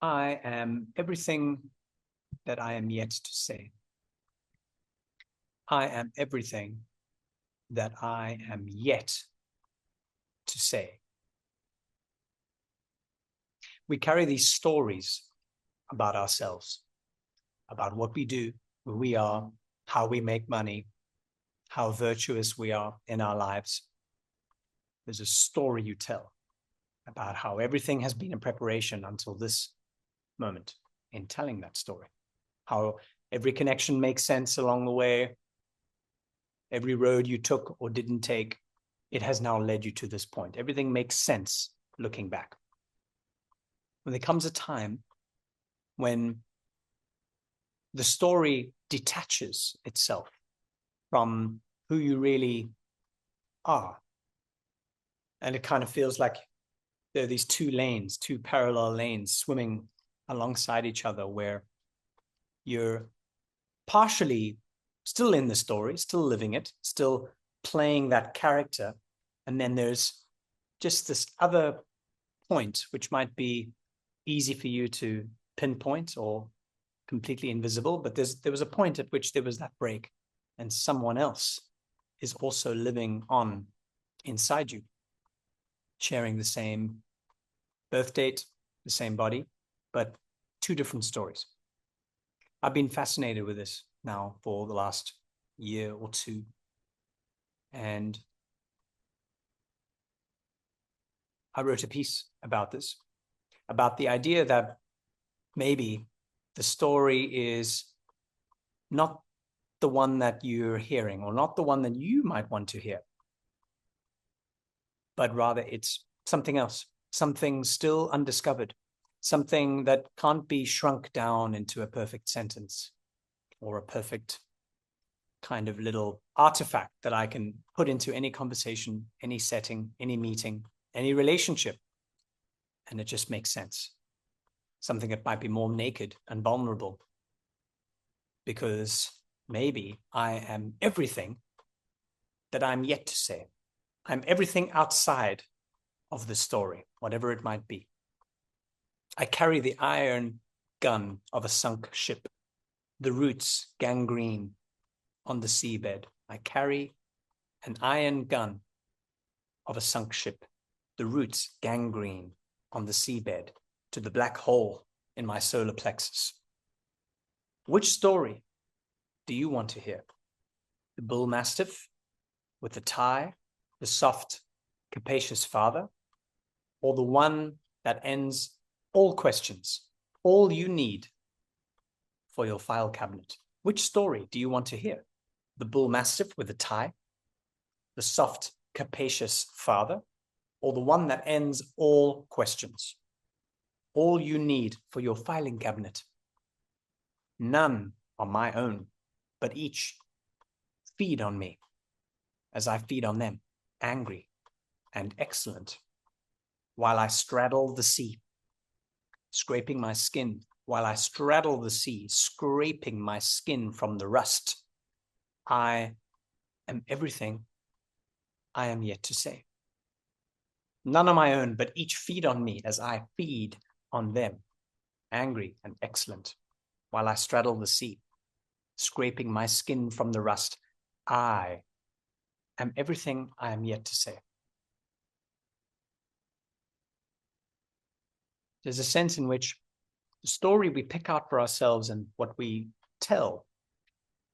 I am everything that I am yet to say. I am everything that I am yet to say. We carry these stories about ourselves, about what we do, who we are, how we make money, how virtuous we are in our lives. There's a story you tell about how everything has been in preparation until this moment in telling that story. How every connection makes sense along the way. Every road you took or didn't take, it has now led you to this point. Everything makes sense looking back. When there comes a time when the story detaches itself from who you really are, and it kind of feels like there are these two lanes, two parallel lanes swimming alongside each other, where you're partially still in the story, still living it, still playing that character. And then there's just this other point, which might be easy for you to pinpoint or completely invisible, but there was a point at which there was that break, and someone else is also living on inside you, sharing the same birth date, the same body, but two different stories. I've been fascinated with this now for the last year or two. And I wrote a piece about this, about the idea that maybe the story is not the one that you're hearing, or not the one that you might want to hear, but rather it's something else, something still undiscovered, something that can't be shrunk down into a perfect sentence or a perfect kind of little artifact that I can put into any conversation, any setting, any meeting, any relationship, and it just makes sense. Something that might be more naked and vulnerable, because maybe I am everything that I'm yet to say. I'm everything outside of the story, whatever it might be. I carry the iron gun of a sunk ship, the roots gangrene on the seabed. I carry an iron gun of a sunk ship, the roots gangrene on the seabed to the black hole in my solar plexus. Which story do you want to hear? The bull mastiff with the tie, the soft, capacious father, or the one that ends all questions, all you need for your file cabinet? Which story do you want to hear? The bull mastiff with the tie, the soft, capacious father, or the one that ends all questions, all you need for your filing cabinet? None are my own, but each feed on me as I feed on them, angry and excellent, while I straddle the sea, scraping my skin, while I straddle the sea, scraping my skin from the rust. I am everything I am yet to say. None are my own, but each feed on me as I feed on them, angry and excellent, while I straddle the sea, scraping my skin from the rust. I am everything I am yet to say. There's a sense in which the story we pick out for ourselves and what we tell,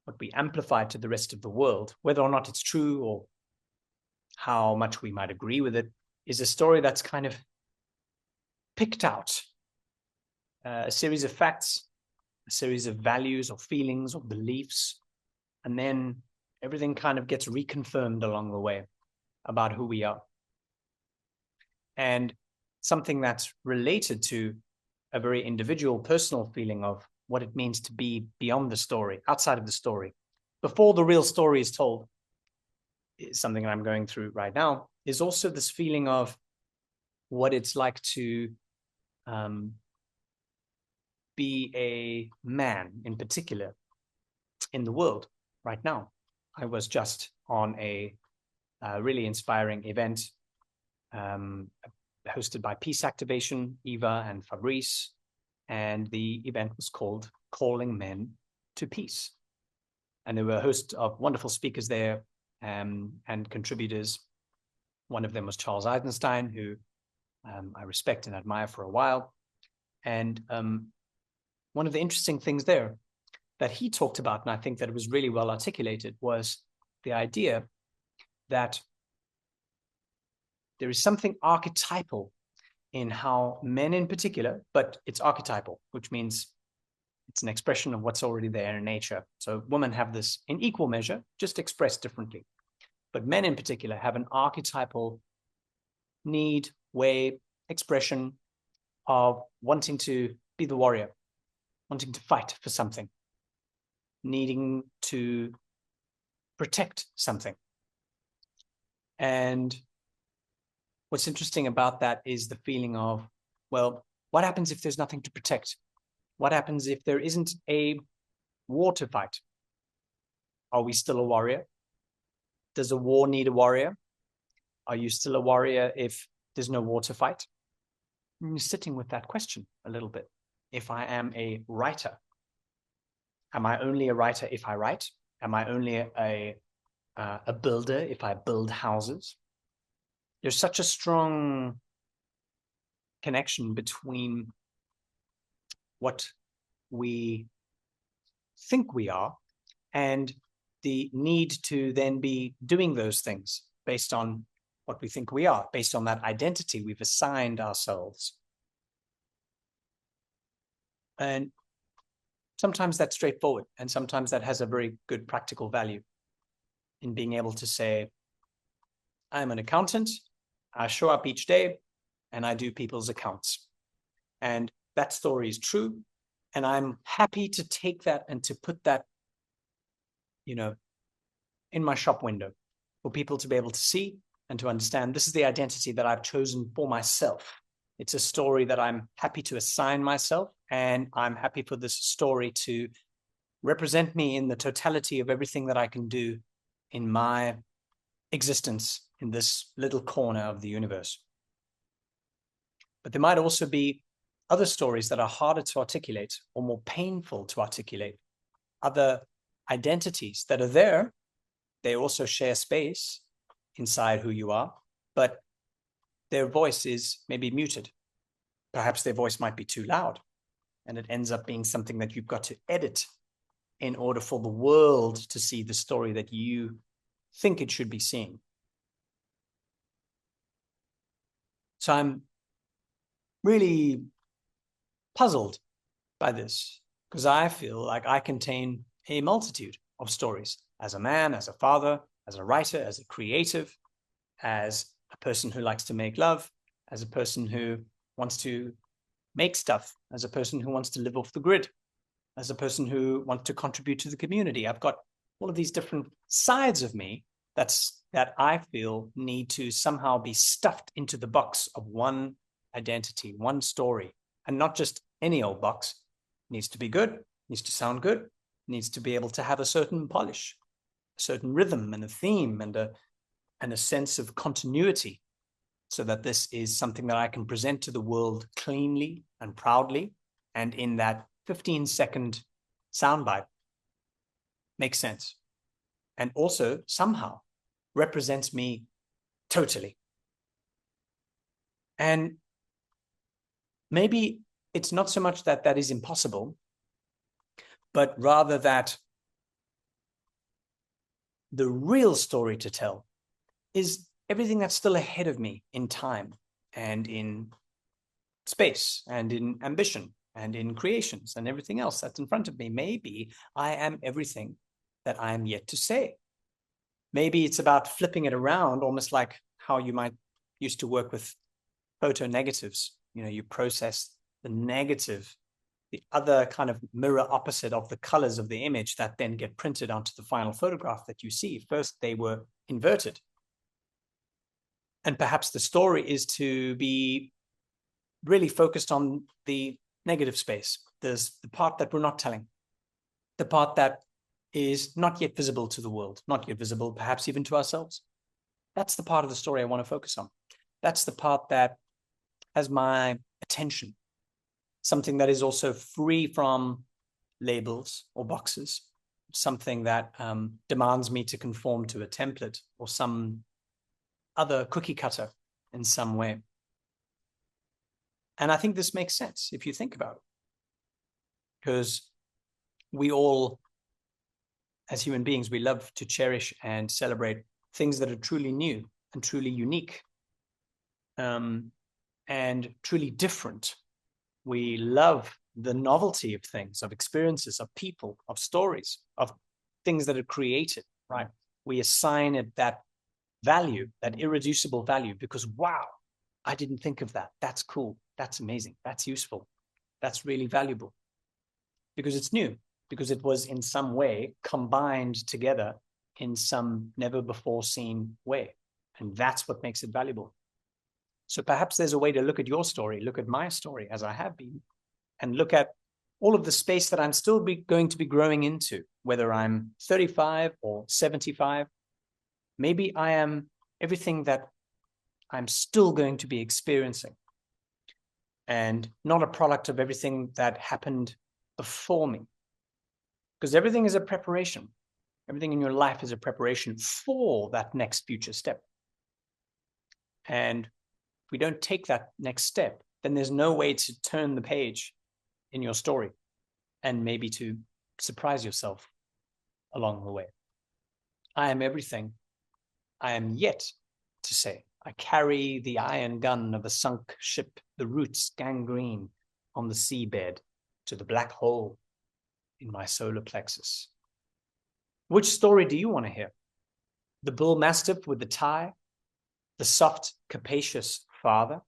what we amplify to the rest of the world, whether or not it's true or how much we might agree with it, is a story that's kind of picked out, a series of facts, a series of values or feelings or beliefs, and then everything kind of gets reconfirmed along the way about who we are. And something that's related to a very individual, personal feeling of what it means to be beyond the story, outside of the story, before the real story is told, is something I'm going through right now, is also this feeling of what it's like to be a man in particular in the world right now. I was just on a really inspiring event hosted by Peace Activation, Eva and Fabrice, and the event was called Calling Men to Peace. And there were a host of wonderful speakers there and contributors. One of them was Charles Eisenstein, who I respect and admire for a while. And one of the interesting things there that he talked about, and I think that it was really well articulated, was the idea that there is something archetypal in how men in particular, but it's archetypal, which means it's an expression of what's already there in nature. So women have this in equal measure, just expressed differently. But men in particular have an archetypal need, way, expression of wanting to be the warrior, wanting to fight for something, needing to protect something. And what's interesting about that is the feeling of, well, what happens if there's nothing to protect? What happens if there isn't a war to fight? Are we still a warrior? Does a war need a warrior? Are you still a warrior if there's no war to fight? I'm sitting with that question a little bit. If I am a writer, am I only a writer if I write? Am I only a builder if I build houses? There's such a strong connection between what we think we are and the need to then be doing those things based on what we think we are, based on that identity we've assigned ourselves. And sometimes that's straightforward, and sometimes that has a very good practical value in being able to say, I'm an accountant, I show up each day, and I do people's accounts. And that story is true, and I'm happy to take that and to put that, in my shop window for people to be able to see and to understand this is the identity that I've chosen for myself. It's a story that I'm happy to assign myself, and I'm happy for this story to represent me in the totality of everything that I can do in my existence in this little corner of the universe. But there might also be other stories that are harder to articulate or more painful to articulate, other identities that are there. They also share space inside who you are, but their voice is maybe muted. Perhaps their voice might be too loud, and it ends up being something that you've got to edit in order for the world to see the story that you think it should be seeing. So I'm really puzzled by this, because I feel like I contain a multitude of stories as a man, as a father, as a writer, as a creative, as a person who likes to make love, as a person who wants to make stuff, as a person who wants to live off the grid, as a person who wants to contribute to the community. I've got all of these different sides of me that I feel need to somehow be stuffed into the box of one identity, one story, and not just any old box. It needs to be good, needs to sound good, needs to be able to have a certain polish, a certain rhythm and a theme and a sense of continuity, so that this is something that I can present to the world cleanly and proudly, and in that 15-second soundbite makes sense, and also somehow represents me totally. And maybe it's not so much that that is impossible, but rather that the real story to tell is everything that's still ahead of me in time and in space and in ambition and in creations and everything else that's in front of me. Maybe I am everything that I am yet to say. Maybe it's about flipping it around, almost like how you might used to work with photo negatives. You process the negative, the other kind of mirror opposite of the colors of the image that then get printed onto the final photograph that you see. First, they were inverted. And perhaps the story is to be really focused on the negative space. There's the part that we're not telling, the part that is not yet visible to the world, not yet visible perhaps even to ourselves. That's the part of the story I want to focus on. That's the part that has my attention. something that is also free from labels or boxes, something that demands me to conform to a template or some other cookie cutter in some way. And I think this makes sense if you think about it, because we all, as human beings, we love to cherish and celebrate things that are truly new and truly unique, and truly different. We love the novelty of things, of experiences, of people, of stories, of things that are created, right? We assign it that value, that irreducible value, because wow, I didn't think of that. That's cool. That's amazing. That's useful. That's really valuable because it's new, because it was in some way combined together in some never before seen way. And that's what makes it valuable. So perhaps there's a way to look at your story, look at my story as I have been, and look at all of the space that I'm still going to be growing into, whether I'm 35 or 75. Maybe I am everything that I'm still going to be experiencing, and not a product of everything that happened before me. Because everything is a preparation. Everything in your life is a preparation for that next future step. And if we don't take that next step, then there's no way to turn the page in your story and maybe to surprise yourself along the way. I am everything I am yet to say. I carry the iron gun of a sunk ship, the roots gangrene on the seabed to the black hole in my solar plexus. Which story do you want to hear? The bull mastiff with the tie, the soft, capacious father,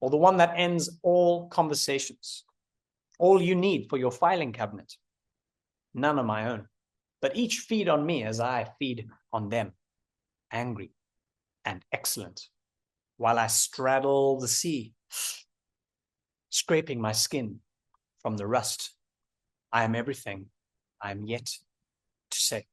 or the one that ends all conversations? All you need for your filing cabinet. None of my own, but each feed on me as I feed on them, angry and excellent, while I straddle the sea, scraping my skin from the rust. I am everything I am yet to say.